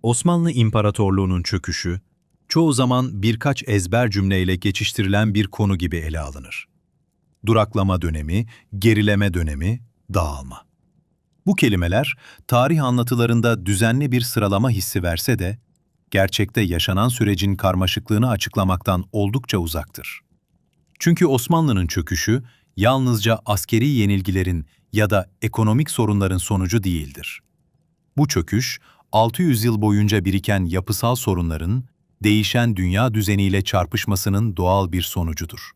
Osmanlı İmparatorluğu'nun çöküşü, çoğu zaman birkaç ezber cümleyle geçiştirilen bir konu gibi ele alınır. Duraklama dönemi, gerileme dönemi, dağılma. Bu kelimeler, tarih anlatılarında düzenli bir sıralama hissi verse de, gerçekte yaşanan sürecin karmaşıklığını açıklamaktan oldukça uzaktır. Çünkü Osmanlı'nın çöküşü, yalnızca askeri yenilgilerin ya da ekonomik sorunların sonucu değildir. Bu çöküş, 600 yıl boyunca biriken yapısal sorunların, değişen dünya düzeniyle çarpışmasının doğal bir sonucudur.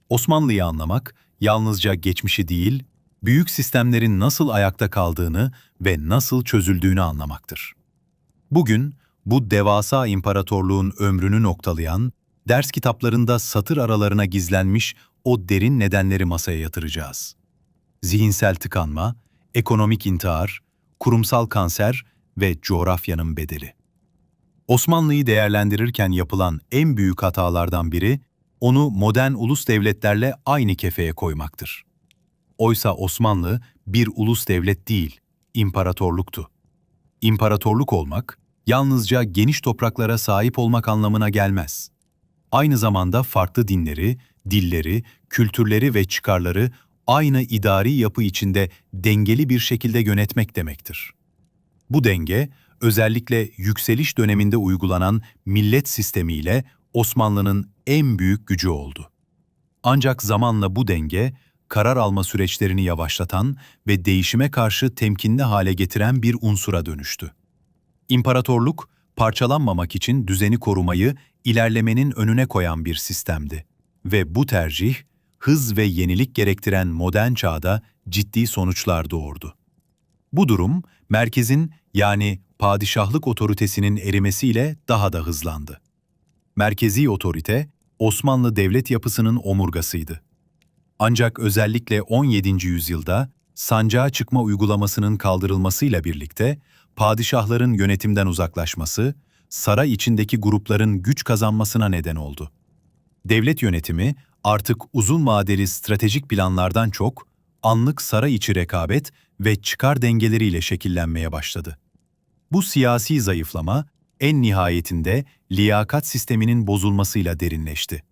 Osmanlı'yı anlamak, yalnızca geçmişi değil, büyük sistemlerin nasıl ayakta kaldığını ve nasıl çözüldüğünü anlamaktır. Bugün, bu devasa imparatorluğun ömrünü noktalayan, ders kitaplarında satır aralarına gizlenmiş o derin nedenleri masaya yatıracağız. Zihinsel tıkanma, ekonomik intihar, kurumsal kanser ve coğrafyanın bedeli. Osmanlı'yı değerlendirirken yapılan en büyük hatalardan biri, onu modern ulus devletlerle aynı kefeye koymaktır. Oysa Osmanlı bir ulus devlet değil, imparatorluktu. İmparatorluk olmak, yalnızca geniş topraklara sahip olmak anlamına gelmez. Aynı zamanda farklı dinleri, dilleri, kültürleri ve çıkarları aynı idari yapı içinde dengeli bir şekilde yönetmek demektir. Bu denge, özellikle yükseliş döneminde uygulanan millet sistemiyle Osmanlı'nın en büyük gücü oldu. Ancak zamanla bu denge, karar alma süreçlerini yavaşlatan ve değişime karşı temkinli hale getiren bir unsura dönüştü. İmparatorluk, parçalanmamak için düzeni korumayı ilerlemenin önüne koyan bir sistemdi. Ve bu tercih, hız ve yenilik gerektiren modern çağda ciddi sonuçlar doğurdu. Bu durum, merkezin yani padişahlık otoritesinin erimesiyle daha da hızlandı. Merkezi otorite, Osmanlı devlet yapısının omurgasıydı. Ancak özellikle 17. yüzyılda sancağa çıkma uygulamasının kaldırılmasıyla birlikte padişahların yönetimden uzaklaşması, saray içindeki grupların güç kazanmasına neden oldu. Devlet yönetimi artık uzun vadeli stratejik planlardan çok anlık saray içi rekabet ve çıkar dengeleriyle şekillenmeye başladı. Bu siyasi zayıflama en nihayetinde liyakat sisteminin bozulmasıyla derinleşti.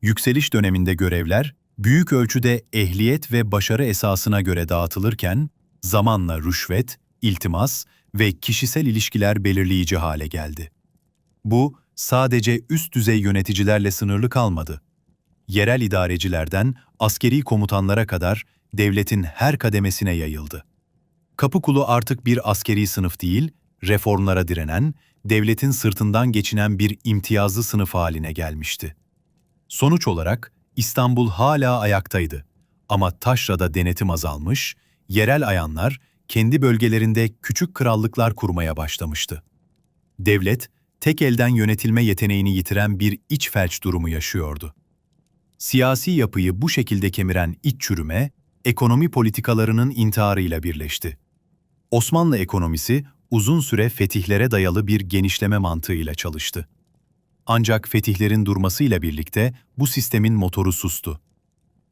Yükseliş döneminde görevler büyük ölçüde ehliyet ve başarı esasına göre dağıtılırken zamanla rüşvet, iltimas ve kişisel ilişkiler belirleyici hale geldi. Bu sadece üst düzey yöneticilerle sınırlı kalmadı. Yerel idarecilerden askeri komutanlara kadar devletin her kademesine yayıldı. Kapıkulu artık bir askeri sınıf değil, reformlara direnen, devletin sırtından geçinen bir imtiyazlı sınıf haline gelmişti. Sonuç olarak İstanbul hala ayaktaydı ama taşrada denetim azalmış, yerel ayanlar kendi bölgelerinde küçük krallıklar kurmaya başlamıştı. Devlet, tek elden yönetilme yeteneğini yitiren bir iç felç durumu yaşıyordu. Siyasi yapıyı bu şekilde kemiren iç çürüme, ekonomi politikalarının intiharıyla birleşti. Osmanlı ekonomisi uzun süre fetihlere dayalı bir genişleme mantığıyla çalıştı. Ancak fetihlerin durmasıyla birlikte bu sistemin motoru sustu.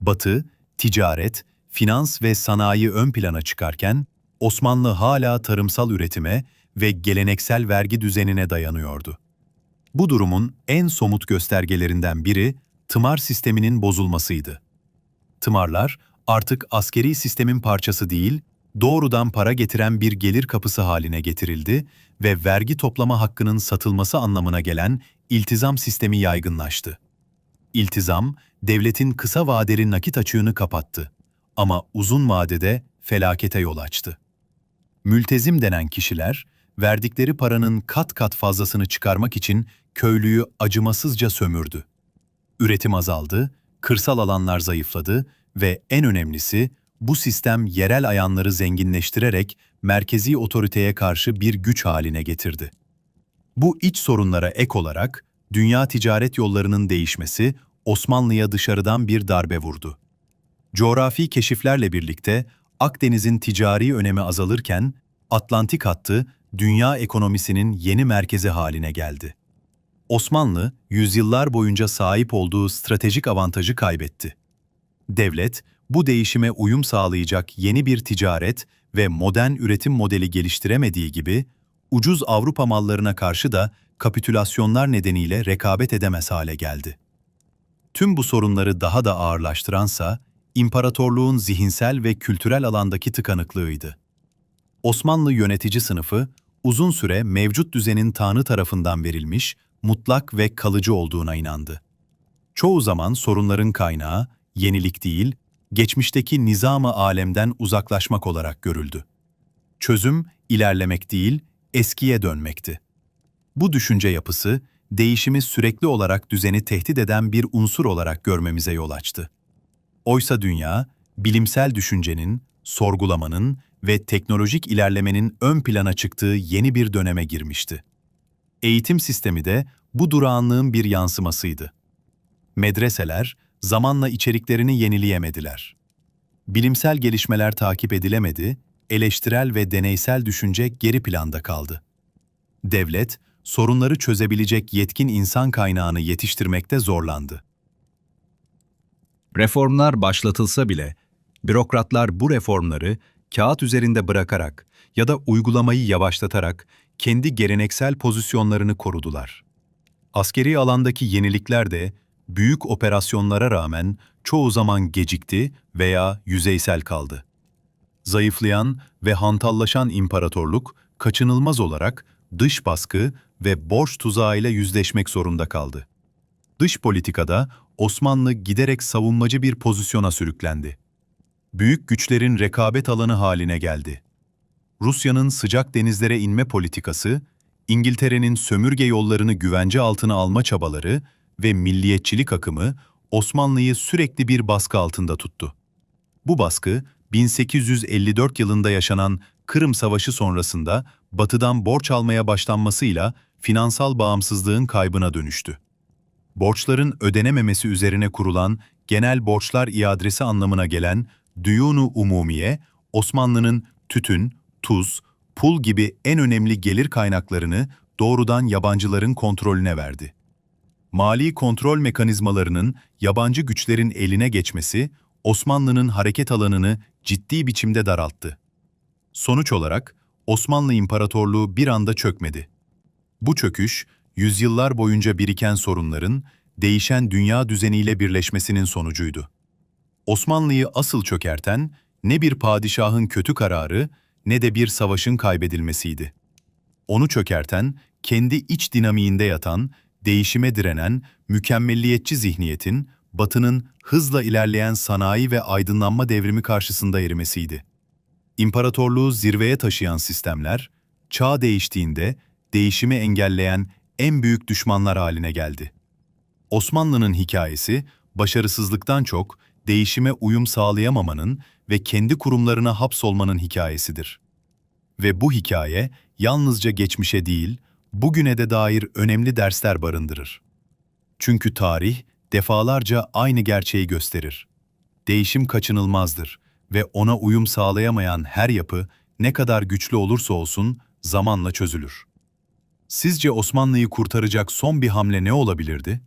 Batı, ticaret, finans ve sanayi ön plana çıkarken, Osmanlı hala tarımsal üretime ve geleneksel vergi düzenine dayanıyordu. Bu durumun en somut göstergelerinden biri, tımar sisteminin bozulmasıydı. Tımarlar artık askeri sistemin parçası değil, doğrudan para getiren bir gelir kapısı haline getirildi ve vergi toplama hakkının satılması anlamına gelen iltizam sistemi yaygınlaştı. İltizam, devletin kısa vadeli nakit açığını kapattı ama uzun vadede felakete yol açtı. Mültezim denen kişiler, verdikleri paranın kat kat fazlasını çıkarmak için köylüyü acımasızca sömürdü. Üretim azaldı, kırsal alanlar zayıfladı ve en önemlisi bu sistem yerel ayanları zenginleştirerek merkezi otoriteye karşı bir güç haline getirdi. Bu iç sorunlara ek olarak dünya ticaret yollarının değişmesi Osmanlı'ya dışarıdan bir darbe vurdu. Coğrafi keşiflerle birlikte Akdeniz'in ticari önemi azalırken Atlantik hattı dünya ekonomisinin yeni merkezi haline geldi. Osmanlı, yüzyıllar boyunca sahip olduğu stratejik avantajı kaybetti. Devlet, bu değişime uyum sağlayacak yeni bir ticaret ve modern üretim modeli geliştiremediği gibi, ucuz Avrupa mallarına karşı da kapitülasyonlar nedeniyle rekabet edemez hale geldi. Tüm bu sorunları daha da ağırlaştıransa, imparatorluğun zihinsel ve kültürel alandaki tıkanıklığıydı. Osmanlı yönetici sınıfı, uzun süre mevcut düzenin Tanrı tarafından verilmiş, mutlak ve kalıcı olduğuna inandı. Çoğu zaman sorunların kaynağı, yenilik değil, geçmişteki nizam-ı alemden uzaklaşmak olarak görüldü. Çözüm, ilerlemek değil, eskiye dönmekti. Bu düşünce yapısı, değişimi sürekli olarak düzeni tehdit eden bir unsur olarak görmemize yol açtı. Oysa dünya, bilimsel düşüncenin, sorgulamanın ve teknolojik ilerlemenin ön plana çıktığı yeni bir döneme girmişti. Eğitim sistemi de bu durağanlığın bir yansımasıydı. Medreseler, zamanla içeriklerini yenileyemediler. Bilimsel gelişmeler takip edilemedi, eleştirel ve deneysel düşünce geri planda kaldı. Devlet, sorunları çözebilecek yetkin insan kaynağını yetiştirmekte zorlandı. Reformlar başlatılsa bile, bürokratlar bu reformları kağıt üzerinde bırakarak ya da uygulamayı yavaşlatarak kendi geleneksel pozisyonlarını korudular. Askeri alandaki yenilikler de büyük operasyonlara rağmen çoğu zaman gecikti veya yüzeysel kaldı. Zayıflayan ve hantallaşan imparatorluk kaçınılmaz olarak dış baskı ve borç tuzağıyla yüzleşmek zorunda kaldı. Dış politikada Osmanlı giderek savunmacı bir pozisyona sürüklendi. Büyük güçlerin rekabet alanı haline geldi. Rusya'nın sıcak denizlere inme politikası, İngiltere'nin sömürge yollarını güvence altına alma çabaları ve milliyetçilik akımı Osmanlı'yı sürekli bir baskı altında tuttu. Bu baskı, 1854 yılında yaşanan Kırım Savaşı sonrasında Batı'dan borç almaya başlanmasıyla finansal bağımsızlığın kaybına dönüştü. Borçların ödenememesi üzerine kurulan genel borçlar iadesi anlamına gelen Düyûn-u Umumiye, Osmanlı'nın tütün, tuz, pul gibi en önemli gelir kaynaklarını doğrudan yabancıların kontrolüne verdi. Mali kontrol mekanizmalarının yabancı güçlerin eline geçmesi, Osmanlı'nın hareket alanını ciddi biçimde daralttı. Sonuç olarak Osmanlı İmparatorluğu bir anda çökmedi. Bu çöküş, yüzyıllar boyunca biriken sorunların, değişen dünya düzeniyle birleşmesinin sonucuydu. Osmanlı'yı asıl çökerten, ne bir padişahın kötü kararı, ne de bir savaşın kaybedilmesiydi. Onu çökerten, kendi iç dinamiğinde yatan, değişime direnen, mükemmelliyetçi zihniyetin, Batı'nın hızla ilerleyen sanayi ve aydınlanma devrimi karşısında erimesiydi. İmparatorluğu zirveye taşıyan sistemler, çağ değiştiğinde değişimi engelleyen en büyük düşmanlar haline geldi. Osmanlı'nın hikayesi, başarısızlıktan çok değişime uyum sağlayamamanın ve kendi kurumlarına hapsolmanın hikayesidir. Ve bu hikaye yalnızca geçmişe değil, bugüne de dair önemli dersler barındırır. Çünkü tarih defalarca aynı gerçeği gösterir. Değişim kaçınılmazdır ve ona uyum sağlayamayan her yapı ne kadar güçlü olursa olsun zamanla çözülür. Sizce Osmanlı'yı kurtaracak son bir hamle ne olabilirdi?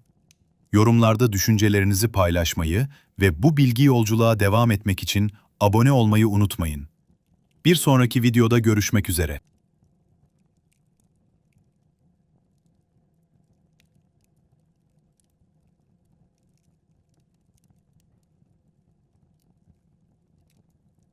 Yorumlarda düşüncelerinizi paylaşmayı ve bu bilgi yolculuğa devam etmek için abone olmayı unutmayın. Bir sonraki videoda görüşmek üzere.